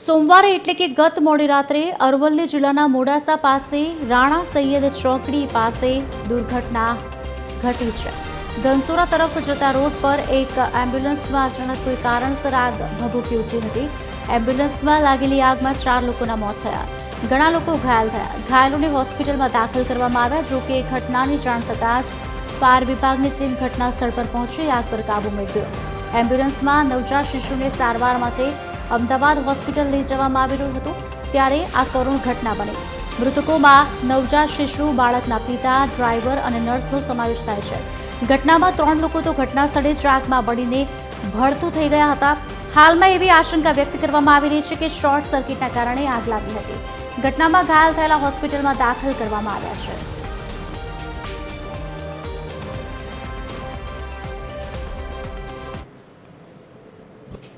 સોમવારે એટલે કે ગત મોડી રાત્રે અરવલ્લી જિલ્લાના મોડાસા પાસે રાણા સૈયદ ચોકડી પાસે દુર્ઘટના ઘટી છે। ધનસુરા તરફ જતા રોડ પર એક એમ્બ્યુલન્સમાં અચાનક કોઈ કારણસર આગ ભભૂકી ઉઠી હતી। એમ્બ્યુલન્સમાં લાગેલી આગમાં 4 લોકોના મોત થયા। ઘણા લોકો ઘાયલ થયા। ઘાયલોને હોસ્પિટલમાં દાખલ કરવામાં આવ્યા। જો કે ઘટનાની જાણ થતાં જ ફાયર વિભાગની ટીમ ઘટના સ્થળ પર પહોંચી આગ પર કાબૂ મેળવ્યો। એમ્બ્યુલન્સમાં નવજાત શિશુને સારવાર માટે અમદાવાદ હોસ્પિટલ લઈ જવામાં આવી રહ્યું હતું ત્યારે આ કરુણ ઘટના બની। મૃતકોમાં નવજાત શિશુ, બાળકના પિતા, ડ્રાઈવર અને નર્સનો સમાવેશ થાય છે। ઘટનામાં 3 લોકો તો ઘટના સ્થળે જ આગમાં બળીને ભડતું થઈ ગયા હતા। હાલમાં એવી આશંકા વ્યક્ત કરવામાં આવી રહી છે કે શોર્ટ સર્કિટના કારણે આગ લાગી હતી। ઘટનામાં ઘાયલ થયેલા હોસ્પિટલમાં દાખલ કરવામાં આવ્યા છે।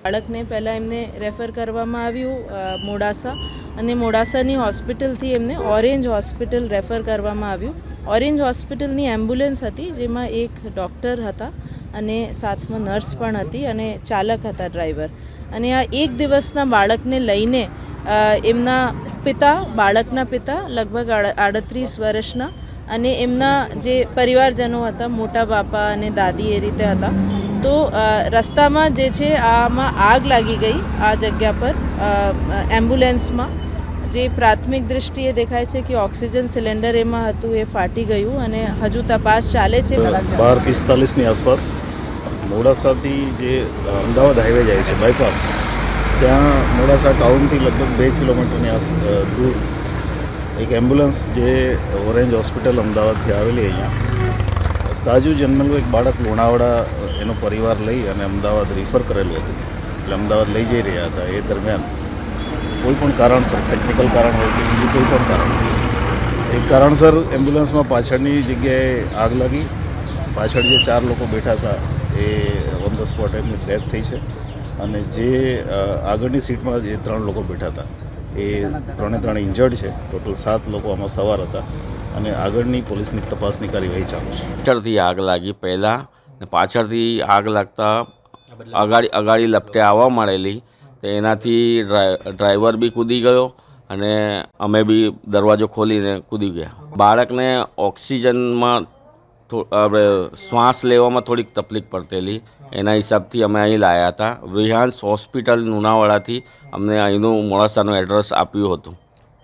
બાળકને પહેલાં એમને રેફર કરવામાં આવ્યું મોડાસા અને મોડાસાની હોસ્પિટલથી એમને ઓરેન્જ હોસ્પિટલ રેફર કરવામાં આવ્યું। ઓરેન્જ હોસ્પિટલની એમ્બ્યુલન્સ હતી જેમાં એક ડૉક્ટર હતા અને સાથમાં નર્સ પણ હતી અને ચાલક હતા ડ્રાઈવર। અને આ એક દિવસના બાળકને લઈને એમના પિતા, બાળકના પિતા લગભગ 38 વર્ષના અને એમના જે પરિવારજનો હતા, મોટા બાપા અને દાદી એ રીતે હતા। તો રસ્તામાં જે છે આમાં આગ લાગી ગઈ આ જગ્યા પર એમ્બ્યુલન્સમાં। જે પ્રાથમિક દૃષ્ટિએ દેખાય છે કે ઓક્સિજન સિલિન્ડર એમાં હતું એ ફાટી ગયું અને હજુ તપાસ ચાલે છે। 12:45ની આસપાસ મોડાસાથી જે અમદાવાદ હાઈવે જાય છે બાયપાસ, ત્યાં મોડાસા ટાઉનથી લગભગ 2 કિલોમીટરની દૂર એક એમ્બ્યુલન્સ જે ઓરેન્જ હોસ્પિટલ અમદાવાદથી આવેલી અહીંયા તાજું જન્મેલું એક બાળક લુણાવાડા એનો પરિવાર લઈ અને અમદાવાદ રિફર કરેલું હતું। એટલે અમદાવાદ લઈ જઈ રહ્યા હતા। એ દરમિયાન કોઈ પણ કારણસર, ટેકનિકલ કારણ હોય કે બીજું કોઈ પણ કારણ, એક કારણસર એમ્બ્યુલન્સમાં પાછળની જગ્યાએ આગ લાગી। પાછળ જે 4 લોકો બેઠા હતા એ ઓન ધ સ્પોટ એમની ડેથ થઈ છે અને જે આગળની સીટમાં જે 3 લોકો બેઠા હતા એ 3 ઇન્જર્ડ છે। ટોટલ 7 લોકો આમાં સવાર હતા અને આગળની પોલીસની તપાસની કાર્યવાહી ચાલુ છે। પાછળથી આગ લાગી પહેલાં, ને પાછળથી આગ લાગતા અગાડી લપટે આવવા મળેલી, તો એનાથી ડ્રાઈવર બી કૂદી ગયો અને અમે બી દરવાજો ખોલીને કૂદી ગયા। બાળકને ઓક્સિજનમાં શ્વાસ લેવામાં થોડીક તકલીફ પડતેલી, એના હિસાબથી અમે અહીં લાવ્યા હતા। વિહાન્સ હોસ્પિટલ લુણાવાડાથી અમને અહીંનું મોડાસાનું એડ્રેસ આપ્યું હતું।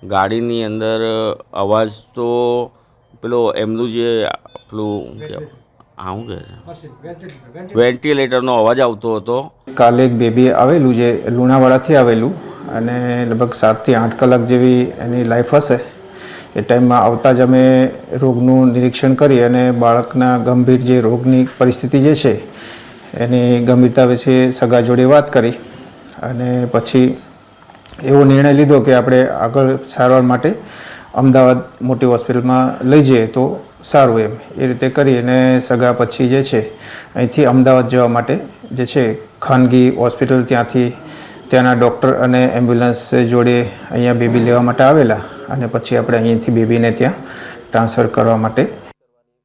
ગાડીની અંદર અવાજ તો પેલો એમનું જે પેલું આવું કે વેન્ટિલેટરનો અવાજ આવતો હતો। કાલે એક બેબી આવેલું જે લુણાવાડાથી આવેલું અને લગભગ 7 થી 8 કલાક જેવી એની લાઈફ હશે। એ ટાઈમમાં આવતા જ અમે રોગનું નિરીક્ષણ કરી અને બાળકના ગંભીર જે રોગની પરિસ્થિતિ જે છે એની ગંભીરતા વિશે સગા જોડે વાત કરી અને પછી એવો નિર્ણય લીધો કે આપણે આગળ સારવાર માટે અમદાવાદ મોટી હોસ્પિટલમાં લઈ જઈએ તો સારું એમ। એ રીતે કરી અને સગા પછી જે છે અહીંથી અમદાવાદ જવા માટે જે છે ખાનગી હોસ્પિટલ ત્યાંના ડૉક્ટર અને એમ્બ્યુલન્સ જોડે અહીંયા બેબી લેવા માટે આવેલા અને પછી આપણે અહીંથી બેબીને ત્યાં ટ્રાન્સફર કરવા માટે